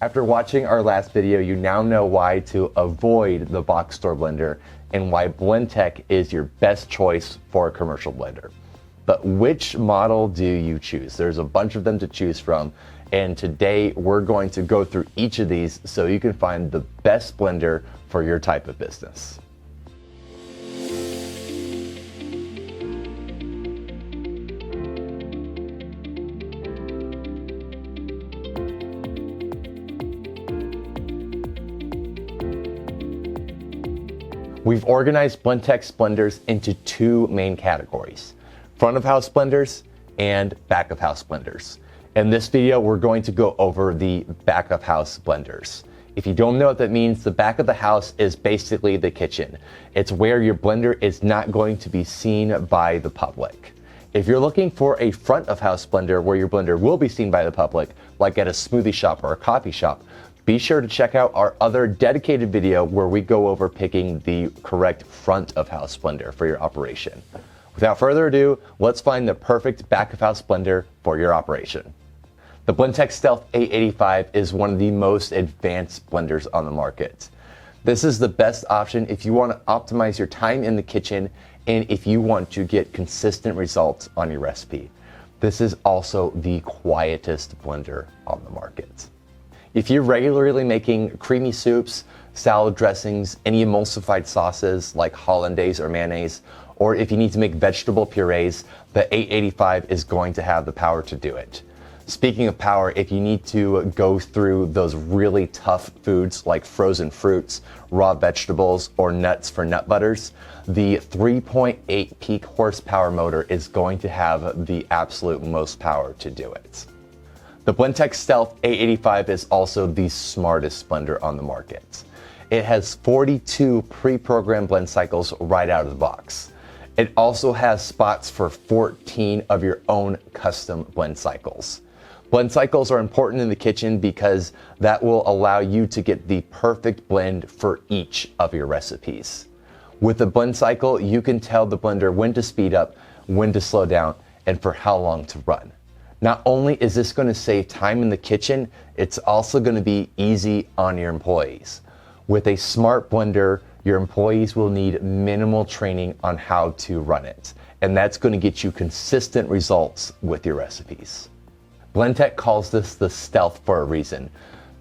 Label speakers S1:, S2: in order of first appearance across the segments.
S1: After watching our last video, you now know why to avoid the box store blender and why Blendtec is your best choice for a commercial blender. But which model do you choose? There's a bunch of them to choose from, and today we're going to go through each of these so you can find the best blender for your type of business. We've organized Blendtec's blenders into two main categories: front of house blenders and back of house blenders. In this video, we're going to go over the back of house blenders. If you don't know what that means, the back of the house is basically the kitchen. It's where your blender is not going to be seen by the public. If you're looking for a front of house blender where your blender will be seen by the public, like at a smoothie shop or a coffee shop, be sure to check out our other dedicated video where we go over picking the correct front of house blender for your operation. Without further ado, let's find the perfect back of house blender for your operation. The Blendtec Stealth 885 is one of the most advanced blenders on the market. This is the best option if you want to optimize your time in the kitchen and if you want to get consistent results on your recipe. This is also the quietest blender on the market. If you're regularly making creamy soups, salad dressings, any emulsified sauces like hollandaise or mayonnaise, or if you need to make vegetable purees, the 885 is going to have the power to do it. Speaking of power, if you need to go through those really tough foods like frozen fruits, raw vegetables, or nuts for nut butters, the 3.8 peak horsepower motor is going to have the absolute most power to do it. The Blendtec Stealth 885 is also the smartest blender on the market. It has 42 pre-programmed blend cycles right out of the box. It also has spots for 14 of your own custom blend cycles. Blend cycles are important in the kitchen because that will allow you to get the perfect blend for each of your recipes. With the blend cycle, you can tell the blender when to speed up, when to slow down, and for how long to run. Not only is this going to save time in the kitchen, it's also going to be easy on your employees. With a smart blender, your employees will need minimal training on how to run it, and that's going to get you consistent results with your recipes. Blendtec calls this the Stealth for a reason.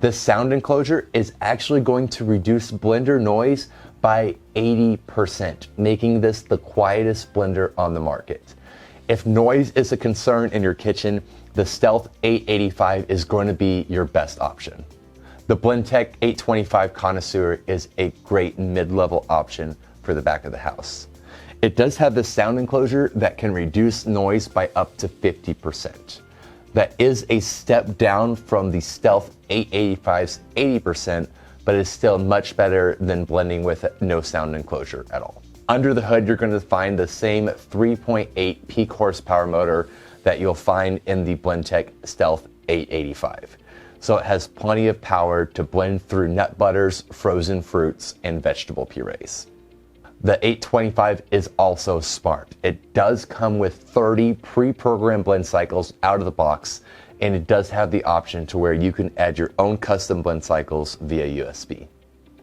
S1: This sound enclosure is actually going to reduce blender noise by 80%, making this the quietest blender on the market. If noise is a concern in your kitchen, the Stealth 885 is going to be your best option. The Blendtec 825 Connoisseur is a great mid-level option for the back of the house. It does have this sound enclosure that can reduce noise by up to 50%. That is a step down from the Stealth 885's 80%, but is still much better than blending with no sound enclosure at all. Under the hood, you're going to find the same 3.8 peak horsepower motor that you'll find in the Blendtec Stealth 885. So it has plenty of power to blend through nut butters, frozen fruits, and vegetable purees. The 825 is also smart. It does come with 30 pre-programmed blend cycles out of the box, and it does have the option to where you can add your own custom blend cycles via USB.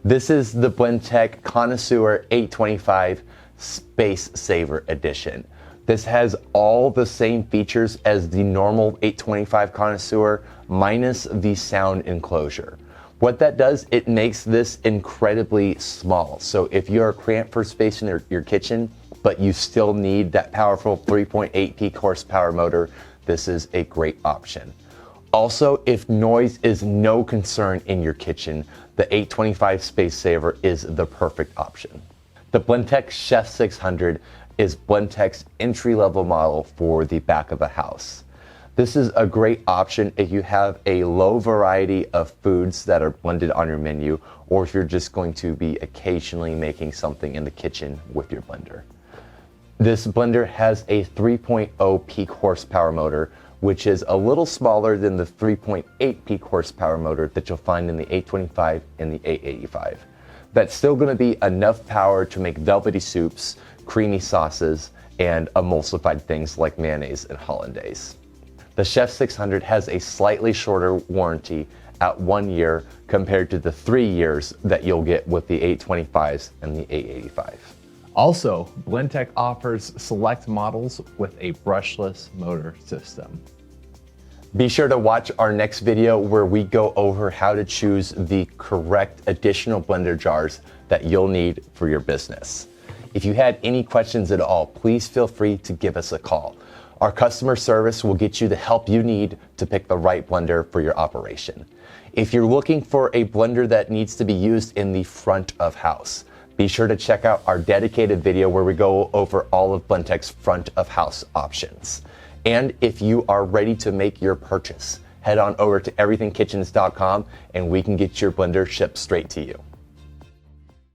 S1: This is the Blendtec Connoisseur 825 Space Saver Edition. This has all the same features as the normal 825 Connoisseur minus the sound enclosure. What that does, it makes this incredibly small. So if you're cramped for space in your kitchen, but you still need that powerful 3.8 peak horsepower motor, this is a great option. Also, if noise is no concern in your kitchen, the 825 Space Saver is the perfect option. The Blendtec Chef 600 is Blendtec's entry-level model for the back of the house. This is a great option if you have a low variety of foods that are blended on your menu, or if you're just going to be occasionally making something in the kitchen with your blender. This blender has a 3.0 peak horsepower motor, which is a little smaller than the 3.8 peak horsepower motor that you'll find in the 825 and the 885. That's still going to be enough power to make velvety soups, creamy sauces, and emulsified things like mayonnaise and hollandaise. The Chef 600 has a slightly shorter warranty at 1 year compared to the 3 years that you'll get with the 825s and the 885.
S2: Also, Blendtec offers select models with a brushless motor system.
S1: Be sure to watch our next video where we go over how to choose the correct additional blender jars that you'll need for your business. If you had any questions at all, please feel free to give us a call. Our customer service will get you the help you need to pick the right blender for your operation. If you're looking for a blender that needs to be used in the front of house, be sure to check out our dedicated video where we go over all of Blendtec's front of house options. And if you are ready to make your purchase, head on over to everythingkitchens.com and we can get your blender shipped straight to you.